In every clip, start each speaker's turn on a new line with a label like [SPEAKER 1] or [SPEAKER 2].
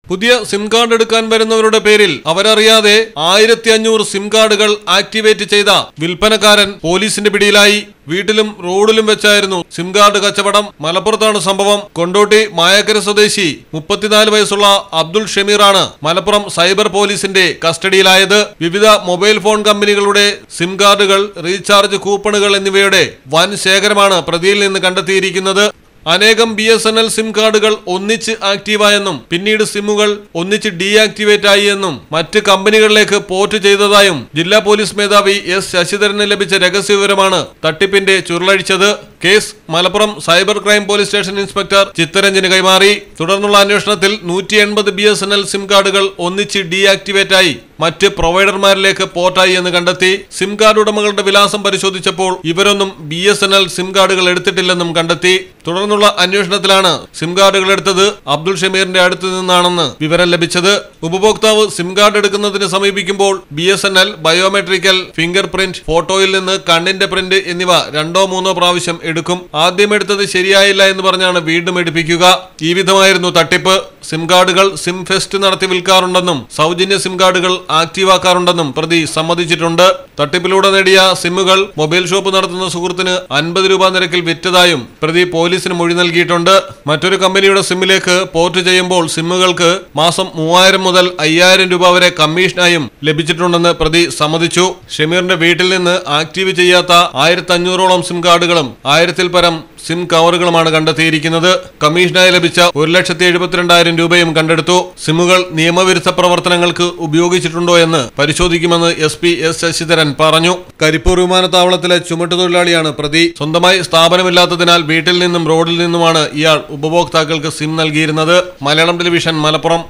[SPEAKER 1] പുതിയ SIM card എടുക്കാൻ വരുന്നവരുടെ പേരിൽ അവരറിയാതെ 1500 സിം കാർഡുകൾ ആക്ടിവേറ്റ് ചെയ്ത വിൽപ്പനക്കാരൻ പോലീസിന്റെ പിടിയിലായി. വീട്ടിലും റോഡിലും വെച്ചായിരുന്നു സിം കാർഡ് കച്ചവടം. മലപ്പുറത്താണ് സംഭവം. കൊണ്ടോട്ടി മായക്കര സ്വദേശി 34 വയസ്സുള്ള അബ്ദുൾ ഷമീറാണ് മലപ്പുറം സൈബർ പോലീസിന്റെ കസ്റ്റഡിയിലായത്. വിവിധ മൊബൈൽ ഫോൺ കമ്പനികളുടെ സിം കാർഡുകൾ, റീചാർജ് കൂപ്പണുകൾ എന്നിവയുടെ വൻ ശേഖരമാണ് പ്രതിയിൽ നിന്ന് കണ്ടെത്തിയിരിക്കുന്നത്. അനേകം BSNL സിം കാർഡുകൾ ഒന്നിച്ച് ആക്റ്റീവായെന്നും പിന്നീട് സിമ്മുകൾ ഒന്നിച്ച് ഡീആക്ടിവേറ്റ് ആയി എന്നും മറ്റ് കമ്പനികളിലേക്ക് പോർട്ട് ചെയ്തതായും ജില്ലാ പോലീസ് മേധാവി S ശശിധരന് ലഭിച്ച രഹസ്യവിവരമാണ് തട്ടിപ്പിന്റെ ചുരുളഴിച്ചത്. Case Malappuram cyber crime police station inspector ചിത്തരഞ്ജന് കൈമാറി. തുടർന്നുള്ള അന്വേഷണത്തിൽ 180 BSNL സിം കാർഡുകൾ ഒന്നിച്ച് ഡീആക്ടിവേറ്റ് ആയി മറ്റ് പ്രൊവൈഡർമാരിലേക്ക് പോർട്ടായി എന്ന് കണ്ടെത്തി. സിം കാർഡ് ഉടമകളുടെ വിലാസം പരിശോധിച്ചപ്പോൾ ഇവരൊന്നും BSNL സിം കാർഡുകൾ എടുത്തിട്ടില്ലെന്നും കണ്ടെത്തി. തുടർന്നുള്ള അന്വേഷണത്തിലാണ് സിം കാർഡുകൾ എടുത്തത് അബ്ദുൾ ഷമീറിന്റെ അടുത്ത് നിന്നാണെന്ന് വിവരം ലഭിച്ചത്. ഉപഭോക്താവ് സിം കാർഡ് എടുക്കുന്നതിന് സമീപിക്കുമ്പോൾ BSNL ബയോമെട്രിക്കൽ, ഫിംഗർ പ്രിന്റ്, ഫോട്ടോയിൽ നിന്ന് കണ്ണിന്റെ പ്രിന്റ് എന്നിവ 2-3 പ്രാവശ്യം എടുക്കും. ആദ്യം എടുത്തത് ശരിയായില്ല എന്ന് പറഞ്ഞാണ് വീണ്ടും എടുപ്പിക്കുക. ഈ വിധമായിരുന്നു തട്ടിപ്പ്. സിം കാർഡുകൾ സിം ഫെസ്റ്റ് നടത്തി വിൽക്കാറുണ്ടെന്നും സൗജന്യ സിം കാർഡുകൾ ആക്റ്റീവാക്കാറുണ്ടെന്നും പ്രതി സമ്മതിച്ചിട്ടുണ്ട്. തട്ടിപ്പിലൂടെ നേടിയ സിമ്മുകൾ മൊബൈൽ ഷോപ്പ് നടത്തുന്ന സുഹൃത്തിന് 50 രൂപ നിരക്കിൽ വിറ്റതായും പ്രതി പോലീസിന് മൊഴി നൽകിയിട്ടുണ്ട്. മറ്റൊരു കമ്പനിയുടെ സിമ്മിലേക്ക് പോർട്ട് ചെയ്യുമ്പോൾ സിമ്മുകൾക്ക് മാസം 3000 മുതൽ 5000 രൂപ വരെ കമ്മീഷനായും ലഭിച്ചിട്ടുണ്ടെന്ന് പ്രതി സമ്മതിച്ചു. ഷമീറിന്റെ വീട്ടിൽ നിന്ന് ആക്റ്റീവ് ചെയ്യാത്ത 1500ഓളം സിം കാർഡുകളും 1000-ൽ പരം സിം കവറുകളുമാണ് കണ്ടെത്തിയിരിക്കുന്നത്. കമ്മീഷനായി ലഭിച്ച 1,72,000 രൂപയും കണ്ടെടുത്തു. സിമ്മുകൾ നിയമവിരുദ്ധ പ്രവർത്തനങ്ങൾക്ക് ഉപയോഗിച്ചിട്ടുണ്ടോ എന്ന് പരിശോധിക്കുമെന്ന് SP S ശശിധരൻ പറഞ്ഞു. കരിപ്പൂർ വിമാനത്താവളത്തിലെ ചുമട്ടുതൊഴിലാളിയാണ് പ്രതി. സ്വന്തമായി സ്ഥാപനമില്ലാത്തതിനാൽ വീട്ടിൽ നിന്നും റോഡിൽ നിന്നുമാണ് ഇയാൾ ഉപഭോക്താക്കൾക്ക് സിം നൽകിയിരുന്നത്. മലയാളം ടെലിവിഷൻ മലപ്പുറം.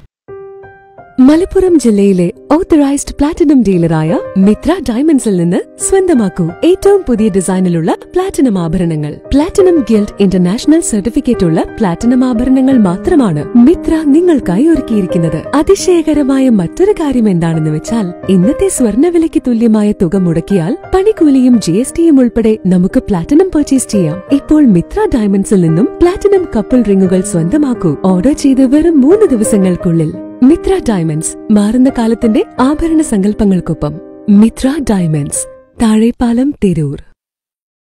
[SPEAKER 2] മലപ്പുറം ജില്ലയിലെ ഓത്തറൈസ്ഡ് പ്ലാറ്റിനം ഡീലറായ മിത്ര ഡയമണ്ട്സിൽ നിന്ന് സ്വന്തമാക്കൂ ഏറ്റവും പുതിയ ഡിസൈനിലുള്ള പ്ലാറ്റിനം ആഭരണങ്ങൾ. പ്ലാറ്റിനം ഗിൽഡ് ഇന്റർനാഷണൽ സർട്ടിഫിക്കറ്റ് ഉള്ള പ്ലാറ്റിനം ആഭരണങ്ങൾ മാത്രമാണ് മിത്ര നിങ്ങൾക്കായി ഒരുക്കിയിരിക്കുന്നത്. അതിശയകരമായ മറ്റൊരു കാര്യം എന്താണെന്ന് വെച്ചാൽ ഇന്നത്തെ സ്വർണ്ണവിലയ്ക്ക് തുല്യമായ തുക മുടക്കിയാൽ പണിക്കൂലിയും GSTയും ഉൾപ്പെടെ നമുക്ക് പ്ലാറ്റിനം പർച്ചേസ് ചെയ്യാം. ഇപ്പോൾ മിത്ര ഡയമണ്ട്സിൽ നിന്നും പ്ലാറ്റിനം കപ്പിൾ റിംഗുകൾ സ്വന്തമാക്കൂ. ഓർഡർ ചെയ്ത് വെറും 3 ദിവസങ്ങൾക്കുള്ളിൽ. മിത്ര ഡയമണ്ട്സ്, മാറുന്ന കാലത്തിന്റെ ആഭരണ സങ്കല്പങ്ങൾക്കൊപ്പം. മിത്ര ഡയമണ്ട്സ്, താഴെപ്പാലം, തിരൂർ.